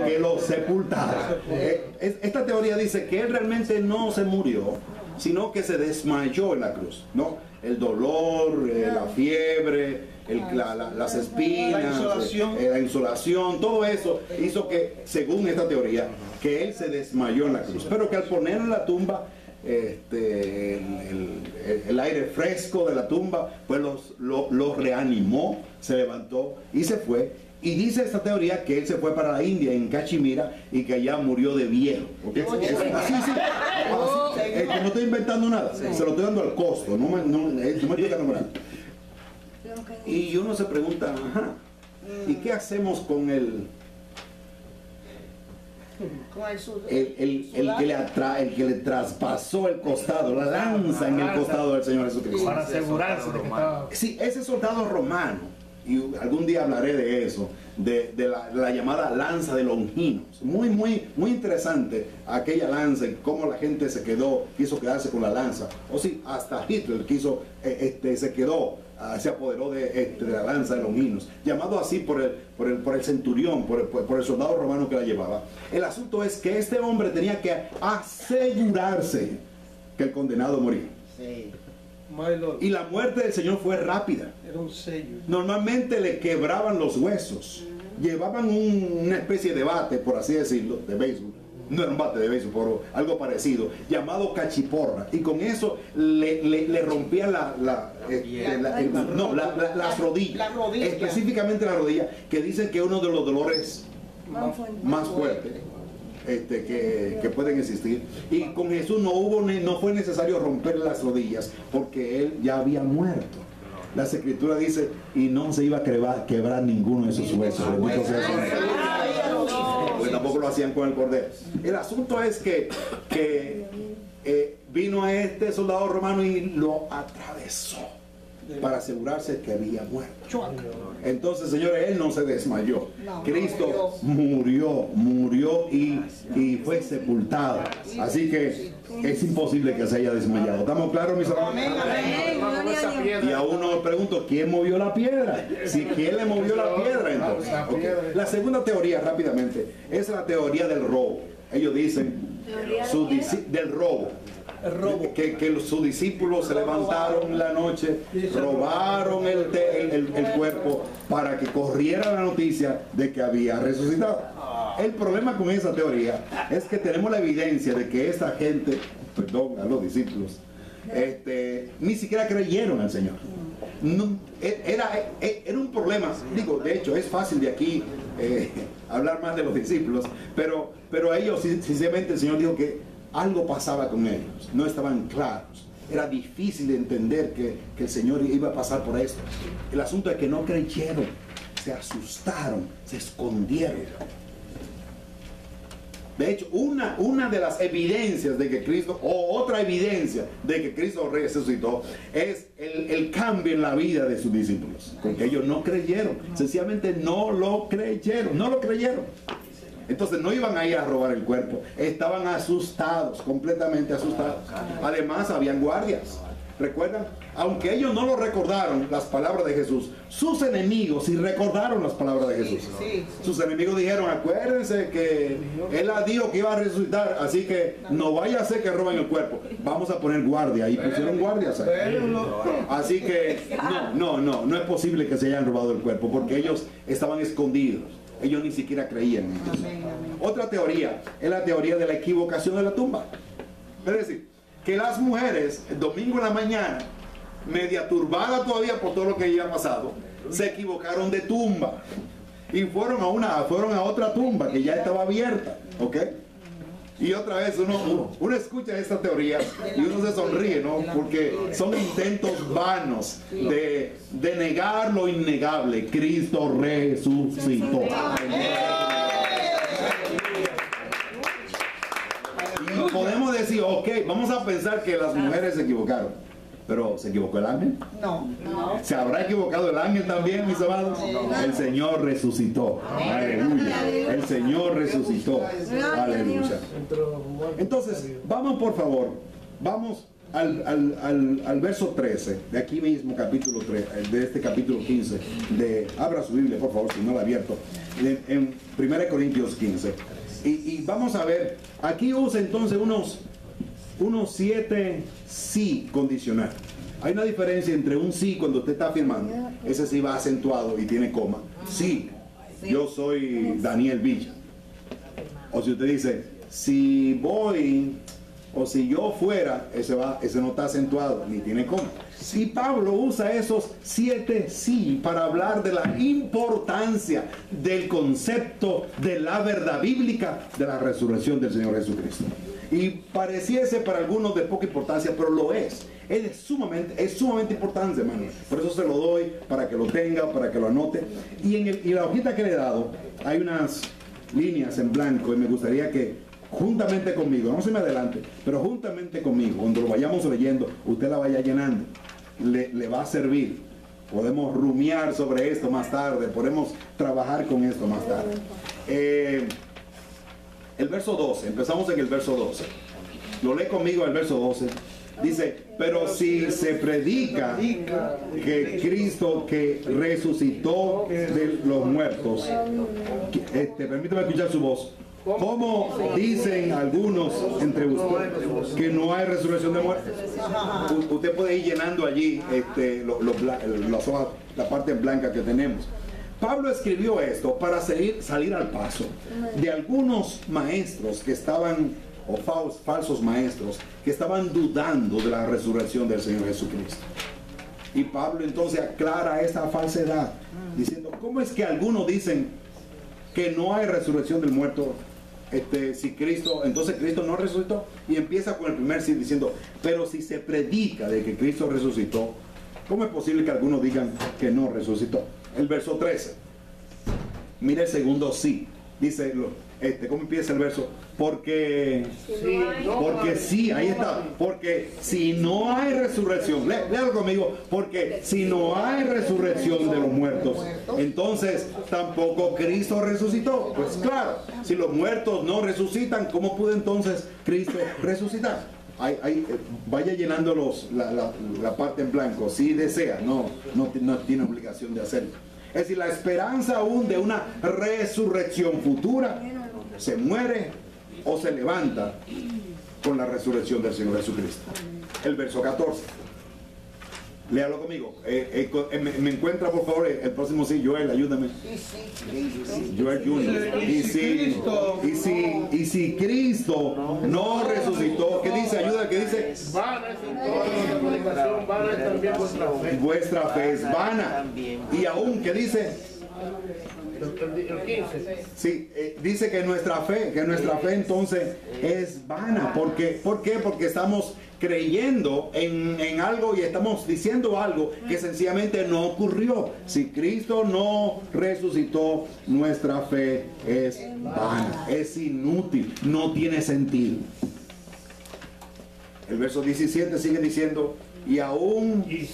que lo sepultara. Esta teoría dice que él realmente no se murió, sino que se desmayó en la cruz, ¿no? El dolor, la fiebre, las espinas, la insolación, todo eso hizo que, según esta teoría, que él se desmayó en la cruz, pero que al ponerlo en la tumba, el aire fresco de la tumba pues los reanimó, se levantó y se fue. Y dice esta teoría que él se fue para la India, en Cachemira, y que allá murió de viejo. ¿Okay? Así. No estoy inventando nada, se lo estoy dando al costo, no me estoy dando nada. Y uno se pregunta, ajá, ¿y qué hacemos con el que le traspasó el costado, la lanza en el costado del Señor Jesucristo? Para asegurarse de que estaba... Sí, ese soldado romano, y algún día hablaré de eso, de la llamada lanza de Longinos. Muy interesante aquella lanza y cómo la gente quiso quedarse con la lanza. O sí, hasta Hitler se quedó, se apoderó de la lanza de Longinos, llamado así por el centurión, por el soldado romano que la llevaba. El asunto es que este hombre tenía que asegurarse que el condenado moría. Sí. Y la muerte del Señor fue rápida. Era un sello. Normalmente le quebraban los huesos. Llevaban una especie de bate, por así decirlo, de béisbol. No era un bate de béisbol, pero algo parecido, llamado cachiporra. Y con eso le rompían las rodillas. Específicamente la rodilla, que dicen que es uno de los dolores más fuertes que pueden existir. Y con Jesús no fue necesario romper las rodillas, porque él ya había muerto. Las escrituras dice, y no se iba a quebrar ninguno de sus huesos. Pues tampoco lo hacían con el cordero. El asunto es que vino a este soldado romano y lo atravesó para asegurarse que había muerto. Entonces, señores, él no se desmayó. Cristo murió y fue sepultado. Así que es imposible que se haya desmayado. ¿Estamos claros, mis hermanos? Y a uno pregunto, ¿quién movió la piedra? Si ¿quién le movió la piedra entonces? Okay. La segunda teoría, rápidamente, es la teoría del robo. Ellos dicen del robo. Que sus discípulos se levantaron la noche, robaron el cuerpo para que corriera la noticia de que había resucitado. El problema con esa teoría es que tenemos la evidencia de que esta gente, perdón, a los discípulos, ni siquiera creyeron al Señor. No, era un problema. Digo, de hecho, es fácil de aquí hablar más de los discípulos, pero a ellos, sinceramente, el Señor dijo que algo pasaba con ellos, no estaban claros. Era difícil de entender que el Señor iba a pasar por esto. El asunto es que no creyeron, se asustaron, se escondieron. De hecho, una de las evidencias de que Cristo, o otra evidencia de que Cristo resucitó, es el cambio en la vida de sus discípulos. Porque ellos no creyeron, sencillamente no lo creyeron. Entonces no iban a ir a robar el cuerpo, estaban asustados, completamente asustados. Además habían guardias. ¿Recuerdan? Aunque ellos no lo recordaron, las palabras de Jesús, sus enemigos sí recordaron las palabras de Jesús. Sus enemigos dijeron, acuérdense que Él dijo que iba a resucitar, así que no vaya a ser que roben el cuerpo. Vamos a poner guardia. Y pusieron guardias ahí. Así que no es posible que se hayan robado el cuerpo, porque ellos estaban escondidos. Ellos ni siquiera creían en eso. Otra teoría es la teoría de la equivocación de la tumba. Es decir, que las mujeres, el domingo en la mañana, media turbada todavía por todo lo que había pasado, se equivocaron de tumba y fueron a otra tumba que ya estaba abierta, ¿ok? Y otra vez uno escucha esta teoría y uno se sonríe, ¿no? Porque son intentos vanos de negar lo innegable. Cristo resucitó. Y podemos decir, ok, vamos a pensar que las mujeres se equivocaron. Pero ¿se equivocó el ángel? No. ¿Se habrá equivocado el ángel también, mis amados? El Señor resucitó. Aleluya. El Señor resucitó. Aleluya. Entonces, vamos por favor, vamos al verso 13, de aquí mismo, capítulo 3, de este capítulo 15, abra su Biblia, por favor, si no la ha abierto, en 1 Corintios 15. Y vamos a ver, aquí usa entonces unos 7 sí condicional. Hay una diferencia entre un sí cuando usted está afirmando, ese sí va acentuado y tiene coma. Sí, yo soy Daniel Villa. O si usted dice, si voy, o si yo fuera, ese no está acentuado ni tiene coma. Y Pablo usa esos 7 sí para hablar de la importancia del concepto de la verdad bíblica de la resurrección del Señor Jesucristo. Y pareciese para algunos de poca importancia, pero lo es. Es sumamente importante, hermano. Por eso se lo doy, para que lo tenga, para que lo anote. Y la hojita que le he dado, hay unas líneas en blanco y me gustaría que juntamente conmigo, no se me adelante, pero juntamente conmigo, cuando lo vayamos leyendo, usted la vaya llenando. Le va a servir. Podemos rumiar sobre esto más tarde, podemos trabajar con esto más tarde. El verso 12, empezamos en el verso 12. Lo lee conmigo el verso 12. Dice, pero si se predica que Cristo que resucitó de los muertos, permítame escuchar su voz. ¿Cómo dicen algunos entre ustedes que no hay resurrección de muertos? Usted puede ir llenando allí las hojas, la parte blanca que tenemos. Pablo escribió esto para salir al paso de algunos maestros que estaban, o falsos maestros, que estaban dudando de la resurrección del Señor Jesucristo. Y Pablo entonces aclara esa falsedad, diciendo, ¿cómo es que algunos dicen que no hay resurrección del muerto? Si Cristo, entonces Cristo no resucitó. Y empieza con el primer sí diciendo, pero si se predica de que Cristo resucitó, ¿cómo es posible que algunos digan que no resucitó? El verso 13. Mire el segundo sí. Dice, ¿cómo empieza el verso? Porque sí, ahí está. Porque si no hay resurrección, léalo conmigo. Porque si no hay resurrección de los muertos, entonces tampoco Cristo resucitó. Pues claro, si los muertos no resucitan, ¿cómo puede entonces Cristo resucitar? Vaya llenando la parte en blanco, si desea, no tiene obligación de hacerlo. Es decir, la esperanza aún de una resurrección futura se muere o se levanta con la resurrección del Señor Jesucristo. El verso 14. Léalo conmigo. Me encuentra por favor el próximo sí, Joel, ayúdame. Joel Junior. Y si Cristo no resucitó, ¿qué dice? Ayuda, ¿qué dice? Vana es toda predicación, vana es también vuestra fe. Vuestra fe es vana. Y aún, ¿qué dice? El 15. Sí, dice que nuestra fe entonces es vana. ¿Por qué? Porque estamos creyendo en algo y estamos diciendo algo que sencillamente no ocurrió. Si Cristo no resucitó, nuestra fe es vana, es inútil, no tiene sentido. El verso 17 sigue diciendo, y aún... Y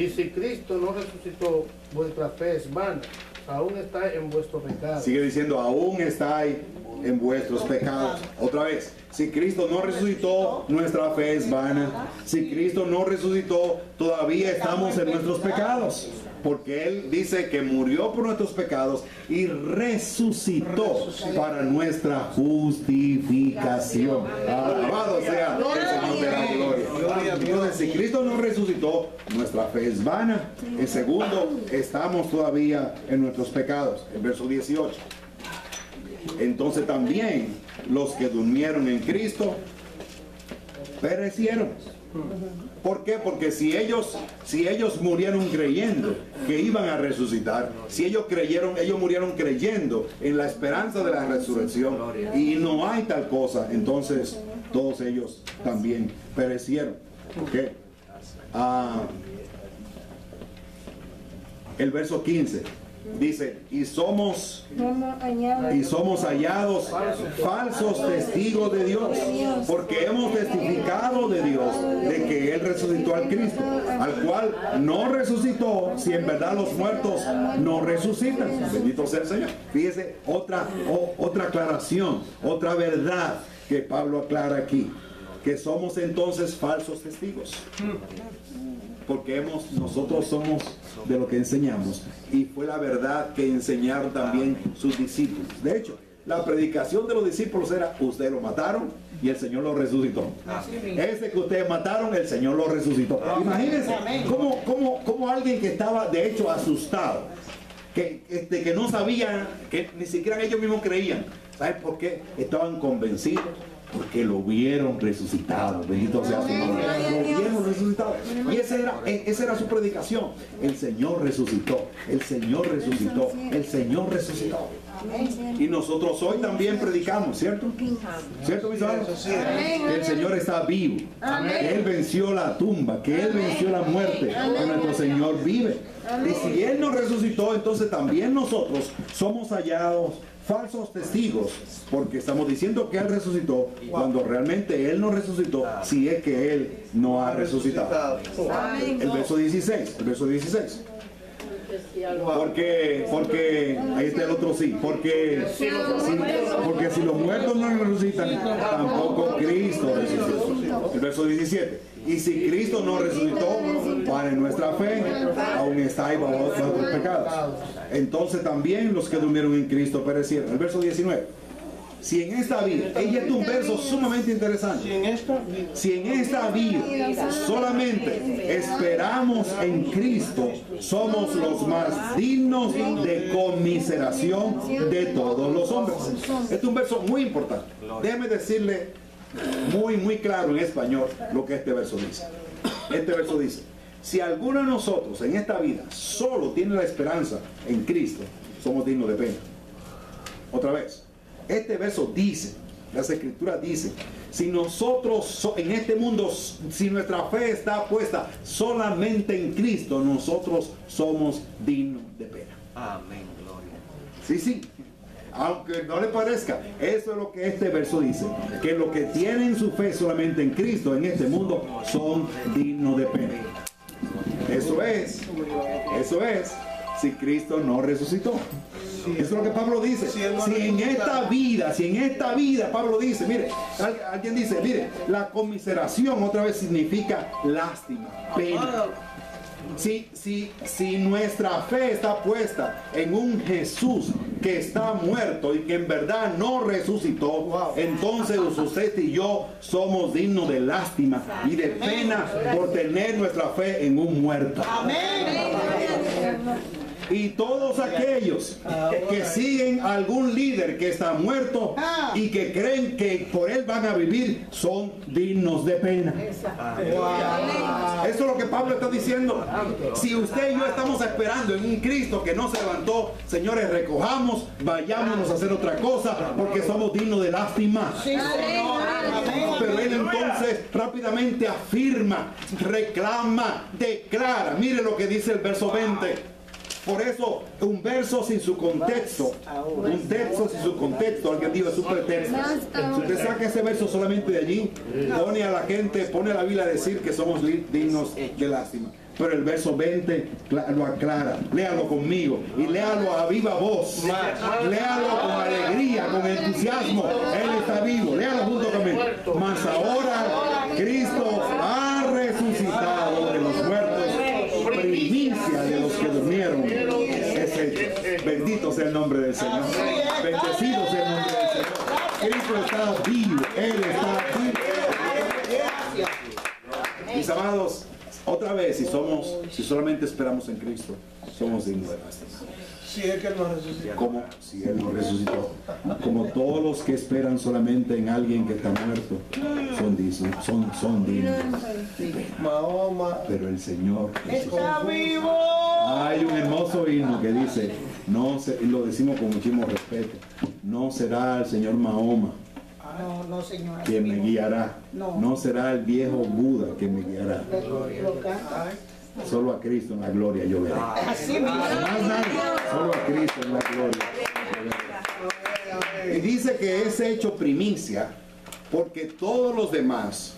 si Cristo no resucitó, vuestra fe es vana. Aún está en vuestro pecado. Sigue diciendo, aún estáis en vuestros pecados. Otra vez, si Cristo no resucitó, nuestra fe es vana. Si Cristo no resucitó, todavía estamos en nuestros pecados. Porque Él dice que murió por nuestros pecados y resucitó para nuestra justificación. Alabado sea el Señor de la gloria. Entonces, si Cristo no resucitó, nuestra fe es vana. En segundo, estamos todavía en nuestros pecados. El verso 18. Entonces también los que durmieron en Cristo perecieron. ¿Por qué? Porque si ellos murieron creyendo que iban a resucitar, si ellos murieron creyendo en la esperanza de la resurrección y no hay tal cosa, entonces todos ellos también perecieron. ¿Ok? El verso 15 dice, y somos hallados falsos testigos de Dios, porque hemos testificado de Dios de que Él resucitó al Cristo, al cual no resucitó, si en verdad los muertos no resucitan. Bendito sea el Señor. Fíjese, otra aclaración, otra verdad que Pablo aclara aquí. que somos entonces falsos testigos. Porque nosotros somos de lo que enseñamos, y fue la verdad que enseñaron también sus discípulos. De hecho, la predicación de los discípulos era: ustedes lo mataron y el Señor lo resucitó. Ese que ustedes mataron, el Señor lo resucitó. Imagínense cómo alguien que estaba de hecho asustado, que no sabían, que ni siquiera ellos mismos creían. ¿Saben por qué? Estaban convencidos. Porque lo vieron resucitado. Bendito sea su nombre. Lo vieron resucitado. Y esa era su predicación. El Señor resucitó. El Señor resucitó. El Señor resucitó. Y nosotros hoy también predicamos, ¿cierto? ¿Cierto, mis hermanos? Que el Señor está vivo. Que Él venció la tumba. Que Él venció la muerte. Que nuestro Señor vive. Y si Él nos resucitó, entonces también nosotros somos hallados falsos testigos, porque estamos diciendo que Él resucitó cuando realmente Él no resucitó, si es que Él no ha resucitado. El verso 16, porque ahí está el otro sí, porque si los muertos no resucitan, tampoco Cristo resucitó. El verso 17. Y si Cristo no resucitó, para nuestra fe aún estáis bajo nuestros pecados. Entonces también los que durmieron en Cristo perecieron. El verso 19. Si en esta vida, este es un verso sumamente interesante. Si en esta vida solamente esperamos en Cristo, somos los más dignos de conmiseración de todos los hombres. Este es un verso muy importante. Déjeme decirle muy claro en español lo que este verso dice. Este verso dice: si alguno de nosotros en esta vida solo tiene la esperanza en Cristo, somos dignos de pena. Otra vez, este verso dice, las escrituras dicen, si nosotros en este mundo, si nuestra fe está puesta solamente en Cristo, nosotros somos dignos de pena. Amén, gloria. Sí. Aunque no le parezca, eso es lo que este verso dice, que los que tienen su fe solamente en Cristo en este mundo son dignos de pena. Eso es, si Cristo no resucitó. Eso es lo que Pablo dice. Si en esta vida, Pablo dice, mire, alguien dice, mire, la conmiseración otra vez significa lástima, pena. Si nuestra fe está puesta en un Jesús que está muerto y que en verdad no resucitó, entonces usted y yo somos dignos de lástima y de pena por tener nuestra fe en un muerto. Y todos aquellos que siguen a algún líder que está muerto y que creen que por él van a vivir, son dignos de pena. Eso es lo que Pablo está diciendo. Si usted y yo estamos esperando en un Cristo que no se levantó, señores, recojamos, vayámonos a hacer otra cosa, porque somos dignos de lástima. Pero él entonces rápidamente afirma, reclama, declara. Mire lo que dice el verso 20. Por eso, un verso sin su contexto, un texto sin su contexto, alguien dijo, es un pretexto. Si usted saca ese verso solamente de allí, pone a la gente, pone a la Biblia a decir que somos dignos de lástima. Pero el verso 20 lo aclara. Léalo conmigo y léalo a viva voz. Léalo con alegría, con entusiasmo. Él está vivo. Léalo junto conmigo. Mas ahora Cristo ha resucitado de los muertos, primicia de los que durmieron. Es hecho. Bendito sea el nombre del Señor. Bendecido sea el nombre del Señor. Cristo está vivo. Él está vivo. Mis amados, otra vez, si solamente esperamos en Cristo, somos dignos de lástima. Si es que Él nos resucitó. Como si Él nos resucitó. Como todos los que esperan solamente en alguien que está muerto, son dignos. Mahoma Pero el Señor está vivo. Hay un hermoso himno que dice, y lo decimos con muchísimo respeto, no será el Señor Mahoma No, señor. quien me guiará. No será el viejo Buda quien me guiará. Solo a Cristo en la gloria yo veré. Así mismo. Más nadie, solo a Cristo en la gloria yo veré. Y dice que es hecho primicia porque todos los demás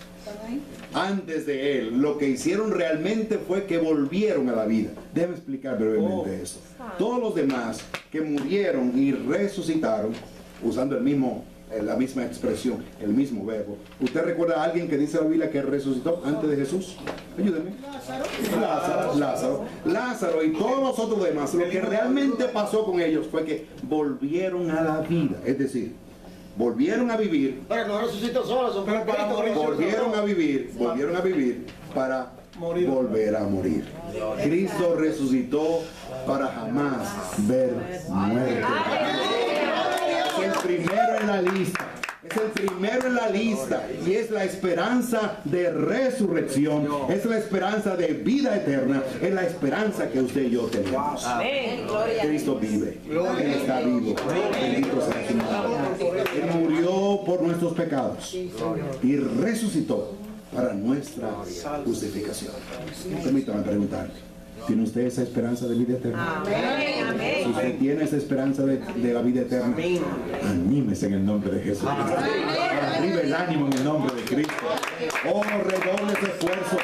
antes de él lo que hicieron realmente fue que volvieron a la vida. Déjame explicar brevemente esto. Todos los demás que murieron y resucitaron, usando el mismo la misma expresión, el mismo verbo. ¿Usted recuerda a alguien que dice la Biblia que resucitó antes de Jesús? Ayúdeme. Lázaro y todos los otros demás. Lo que realmente pasó con ellos fue que volvieron a la vida, es decir, volvieron a vivir. Pero no resucitó solo, son para Volvieron a vivir para volver a morir. Cristo resucitó para jamás ver muerte. Es el primero en la lista. Es el primero en la lista y es la esperanza de resurrección, es la esperanza de vida eterna, es la esperanza que usted y yo tenemos. Cristo vive, Él está vivo, bendito sea su nombre. Él murió por nuestros pecados y resucitó para nuestra justificación. Permítame preguntarle, ¿tiene usted esa esperanza de vida eterna? Amén. Si usted tiene esa esperanza de la vida eterna, anímese en el nombre de Jesús. Arriba el ánimo en el nombre de Cristo. Oh, redoble ese esfuerzo.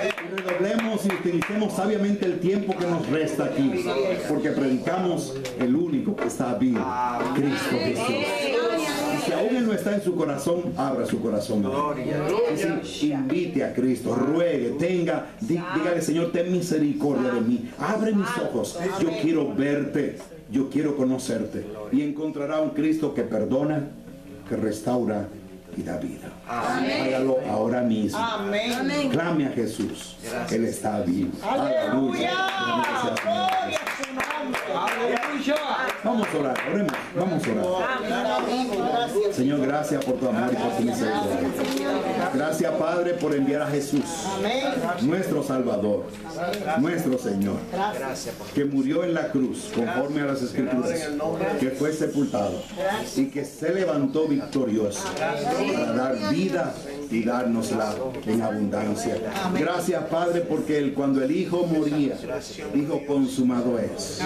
Y redoblemos y utilicemos sabiamente el tiempo que nos resta aquí. Porque predicamos el único que está vivo, Cristo Jesús. Y si aún Él no está en su corazón, abra su corazón. Es decir, invite a Cristo, ruegue, dígale, Señor, ten misericordia de mí. Abre mis ojos. Yo quiero verte. Yo quiero conocerte. Y encontrará un Cristo que perdona, que restaura y da vida. Hágalo ahora mismo. Amén. Clame a Jesús. Él está vivo. Aleluya. Vamos a orar, oremos, vamos a orar. Señor, gracias por tu amor y por tu misericordia. Gracias, Padre, por enviar a Jesús, nuestro Salvador, nuestro Señor, que murió en la cruz conforme a las Escrituras, que fue sepultado y que se levantó victorioso para dar vida y dárnosla en abundancia. Gracias, Padre, porque cuando el Hijo moría, dijo, consumado es.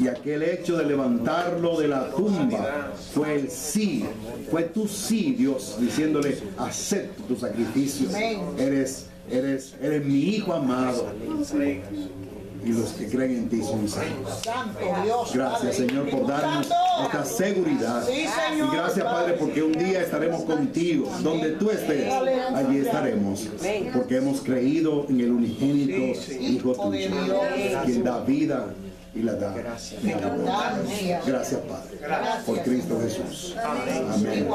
Y aquel hecho de levantarlo de la tumba fue el sí, fue tu sí, Dios, diciéndole, acepto tu sacrificio. Eres mi Hijo amado. Y los que creen en ti son salvos. Gracias, Señor, por darnos esta seguridad. Y gracias, Padre, porque un día estaremos contigo. Donde tú estés, allí estaremos. Porque hemos creído en el unigénito Hijo tuyo, quien da vida y la da. Gracias, Padre, por Cristo Jesús. Amén.